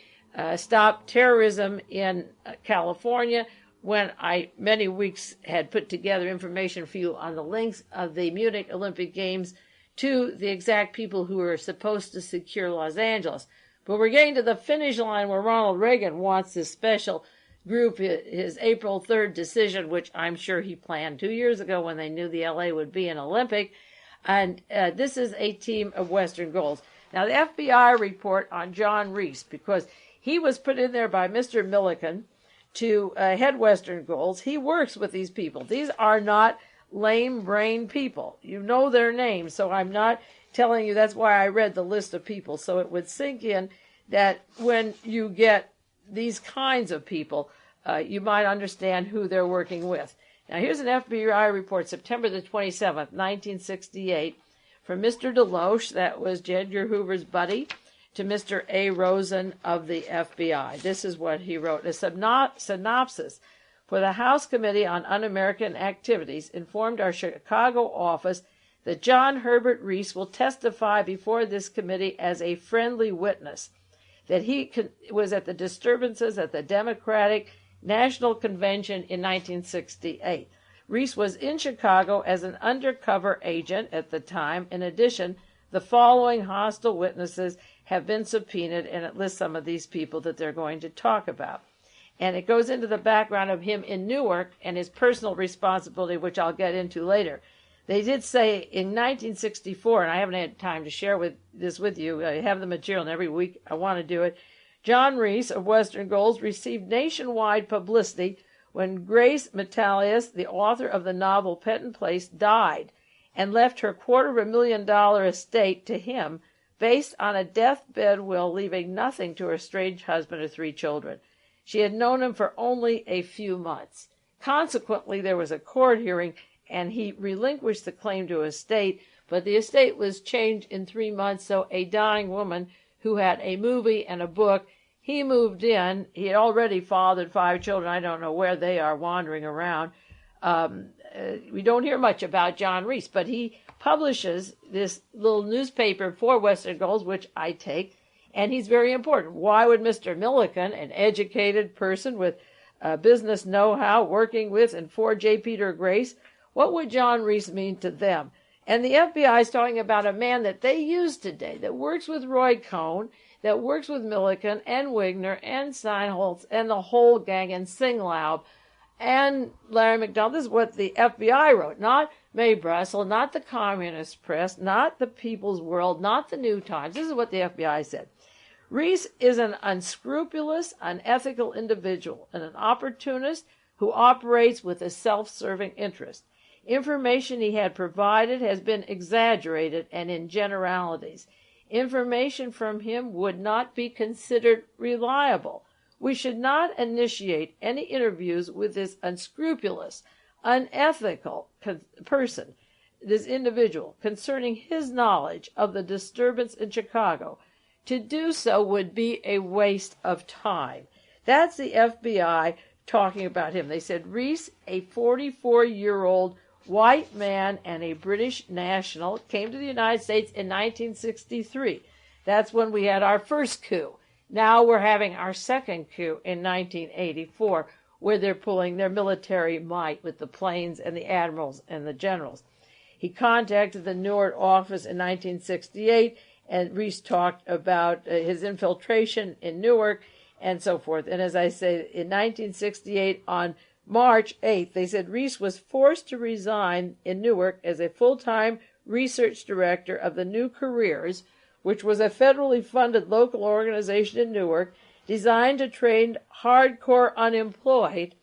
stop terrorism in California, when I many weeks had put together information for you on the links of the Munich Olympic Games to the exact people who were supposed to secure Los Angeles. But we're getting to the finish line where Ronald Reagan wants this special group, his April 3rd decision, which I'm sure he planned 2 years ago when they knew the LA would be an Olympic. And this is a team of Western goals. Now, the FBI report on John Reese, because he was put in there by Mr. Milliken to head Western goals. He works with these people. These are not lame-brained people. You know their names, so I'm not telling you. That's why I read the list of people, so it would sink in that when you get these kinds of people, you might understand who they're working with. Now, here's an FBI report, September the 27th, 1968, from Mr. Deloche, that was J. Edgar Hoover's buddy, to Mr. A. Rosen of the FBI. This is what he wrote. A synopsis for the House Committee on Un-American Activities informed our Chicago office that John Herbert Reese will testify before this committee as a friendly witness, that he was at the disturbances at the Democratic National Convention in 1968. Reese was in Chicago as an undercover agent at the time. In addition, the following hostile witnesses have been subpoenaed, and it lists some of these people that they're going to talk about. And it goes into the background of him in Newark and his personal responsibility, which I'll get into later. They did say in 1964, and I haven't had time to share this with you. I have the material, and every week I want to do it. John Reese of Western Goals received nationwide publicity when Grace Metalius, the author of the novel Penton Place, died and left her $250,000 estate to him based on a deathbed will, leaving nothing to her estranged husband or 3 children. She had known him for only a few months. Consequently, there was a court hearing, and he relinquished the claim to estate, but the estate was changed in 3 months, so a dying woman who had a movie and a book, he moved in. He had already fathered 5 children. I don't know where they are wandering around. We don't hear much about John Reese, but he publishes this little newspaper for Western Goals, which I take, and he's very important. Why would Mr. Milliken, an educated person with business know-how, working with and for J. Peter Grace, what would John Reese mean to them? And the FBI is talking about a man that they use today, that works with Roy Cohn, that works with Milliken and Wigner and Steinholtz and the whole gang and Singlaub and Larry McDonald. This is what the FBI wrote, not Mae Brussell, not the Communist Press, not the People's World, not the New Times. This is what the FBI said. Reese is an unscrupulous, unethical individual and an opportunist who operates with a self-serving interest. Information he had provided has been exaggerated and in generalities. Information from him would not be considered reliable. We should not initiate any interviews with this unscrupulous, unethical person, this individual, concerning his knowledge of the disturbance in Chicago. To do so would be a waste of time. That's the FBI talking about him. They said Reese, a 44-year-old white man and a British national, came to the United States in 1963. That's when we had our first coup. Now we're having our second coup in 1984, where they're pulling their military might with the planes and the admirals and the generals. He contacted the Newark office in 1968, and Reese talked about his infiltration in Newark and so forth. And as I say, in 1968, on March 8th, they said Reese was forced to resign in Newark as a full-time research director of the New Careers, which was a federally funded local organization in Newark designed to train hardcore unemployed,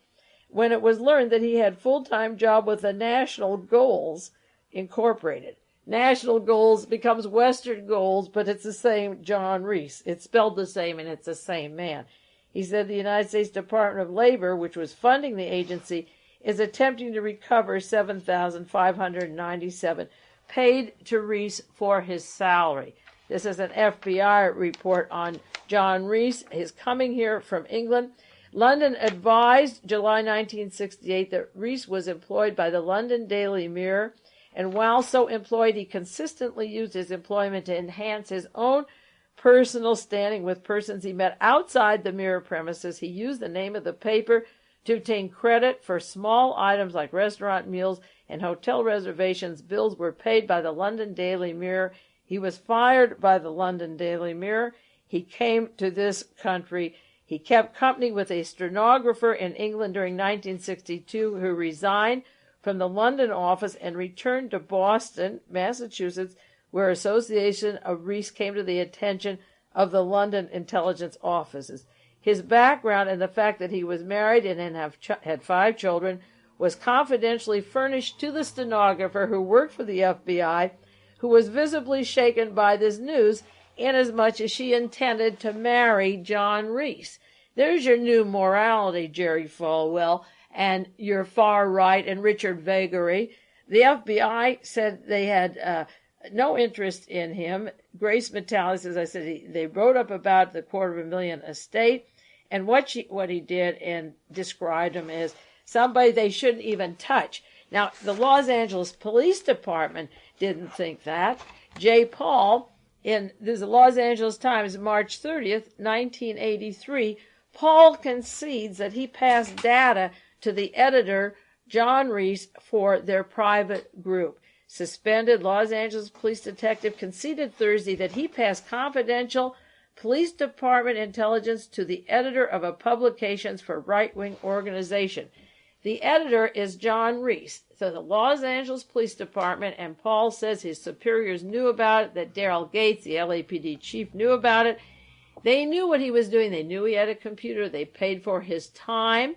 when it was learned that he had full-time job with the National Goals Incorporated. National Goals becomes Western Goals, but it's the same John Reese. It's spelled the same, and it's the same man. He said the United States Department of Labor, which was funding the agency, is attempting to recover $7,597 paid to Reese for his salary. This is an FBI report on John Reese, his coming here from England. London advised July 1968 that Reese was employed by the London Daily Mirror, and while so employed, he consistently used his employment to enhance his own personal standing with persons he met outside the Mirror premises. He used the name of the paper To obtain credit for small items like restaurant meals and hotel reservations, bills were paid by the London Daily Mirror. He was fired by the London Daily Mirror. He came to this country. He kept company with a stenographer in England during 1962 who resigned from the London office and returned to Boston, Massachusetts, where Association of Reese came to the attention of the London intelligence offices. His background and the fact that he was married and had 5 children was confidentially furnished to the stenographer who worked for the FBI, who was visibly shaken by this news inasmuch as she intended to marry John Reese. There's your new morality, Jerry Falwell, and your far right and Richard Vagary. The FBI said they had no interest in him. Grace Metalis, as I said, they wrote up about the $250,000 estate and what he did and described him as somebody they shouldn't even touch. Now, the Los Angeles Police Department didn't think that. J. Paul, in the Los Angeles Times, March 30th, 1983, Paul concedes that he passed data to the editor, John Reese, for their private group. Suspended Los Angeles police detective conceded Thursday that he passed confidential police department intelligence to the editor of a publications for right-wing organization. The editor is John Reese. So the Los Angeles Police Department, and Paul says his superiors knew about it, that Daryl Gates, the LAPD chief, knew about it. They knew what he was doing. They knew he had a computer. They paid for his time.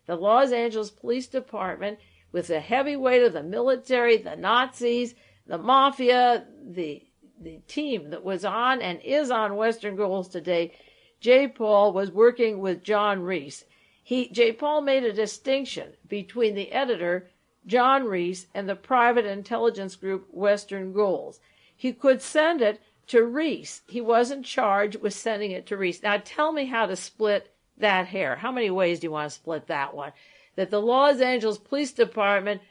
The Los Angeles Police Department, with the heavy weight of the military, the Nazis, the Mafia, the team that was on and is on Western Goals today, J. Paul was working with John Reese. J. Paul made a distinction between the editor, John Reese, and the private intelligence group Western Goals. He could send it to Reese. He wasn't charged with sending it to Reese. Now tell me how to split that hair. How many ways do you want to split that one? That the Los Angeles Police Department,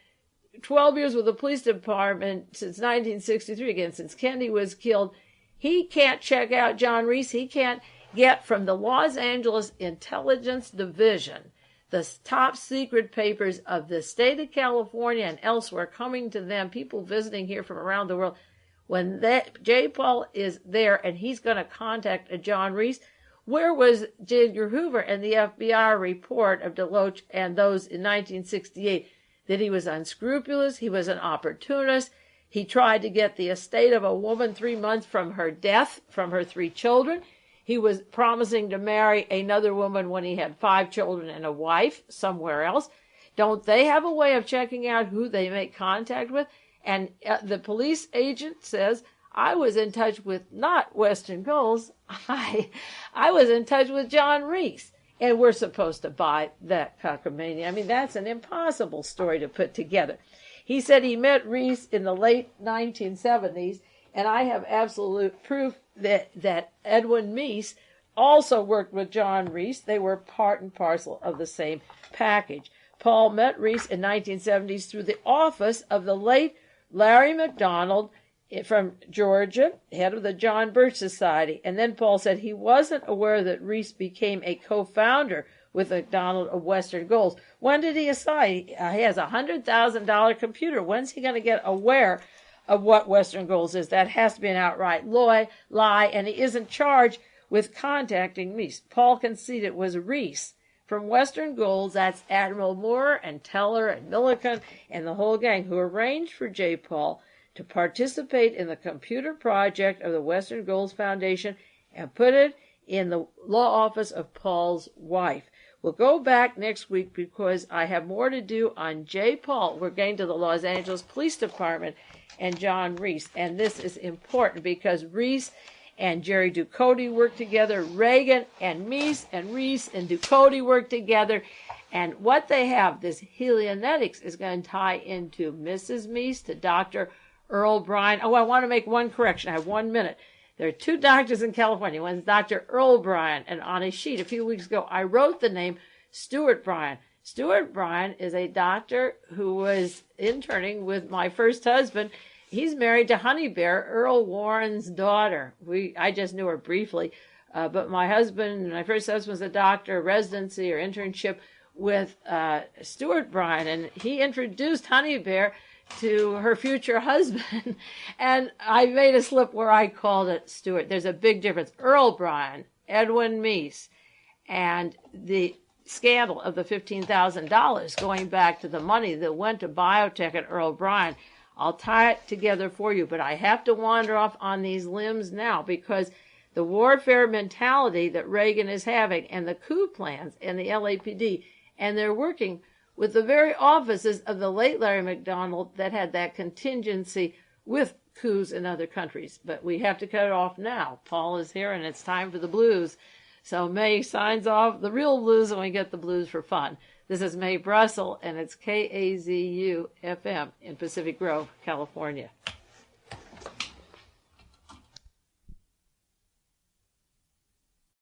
12 years with the police department since 1963, again, since Kennedy was killed, he can't check out John Reese. He can't get from the Los Angeles Intelligence Division the top secret papers of the state of California and elsewhere coming to them, people visiting here from around the world. When J. Paul is there and he's going to contact a John Reese, where was J. Edgar Hoover and the FBI report of DeLoach and those in 1968 that he was unscrupulous, he was an opportunist, he tried to get the estate of a woman 3 months from her death, from her 3 children. He was promising to marry another woman when he had 5 children and a wife somewhere else. Don't they have a way of checking out who they make contact with? And the police agent says, I was in touch with not Western Goals, I was in touch with John Reese. And we're supposed to buy that cockamamie. I mean, that's an impossible story to put together. He said he met Reese in the late 1970s, and I have absolute proof that EDWIN MEESE also worked with John Reese. They were part and parcel of the same package. Paul met Reese in 1970s through the office of the late Larry McDonald from Georgia, head of the John Birch Society. And then Paul said he wasn't aware that Reese became a co-founder with McDonald of Western Goals. When did he decide? He has a $100,000 computer. When's he going to get aware of what Western Goals is? That has to be an outright lie, and he isn't charged with contacting Reese. Paul conceded it was Reese from Western Goals, that's Admiral Moore and Teller and Millikan and the whole gang, who arranged for J. Paul to participate in the computer project of the Western Goals Foundation and put it in the law office of Paul's wife. We'll go back next week because I have more to do on J. Paul. We're going to the Los Angeles Police Department and John Reese. And this is important because Reese and Jerry Ducote worked together. Reagan and MEESE and Reese and Ducote worked together. And what they have, this helionetics, is going to tie into Mrs. MEESE, to Dr. Earl Bryan. Oh, I want to make one correction. I have 1 minute. There are 2 doctors in California. One's Dr. Earl Bryan, and on a sheet a few weeks ago, I wrote the name Stuart Bryan. Stuart Bryan is a doctor who was interning with my first husband. He's married to Honey Bear, Earl Warren's daughter. I just knew her briefly, but my first husband was a doctor, residency or internship with Stuart Bryan, and he introduced Honey Bear to her future husband, and I made a slip where I called it Stuart. There's a big difference. Earl Bryan, EDWIN MEESE, and the scandal of the $15,000 going back to the money that went to biotech at Earl Bryan. I'll tie it together for you, but I have to wander off on these limbs now because the warfare mentality that Reagan is having and the coup plans and the LAPD, and they're working with the very offices of the late Larry McDonald that had that contingency with coups in other countries. But we have to cut it off now. Paul is here, and it's time for the blues. So Mae signs off the real blues, and we get the blues for fun. This is Mae Brussell, and it's KAZU-FM in Pacific Grove, California.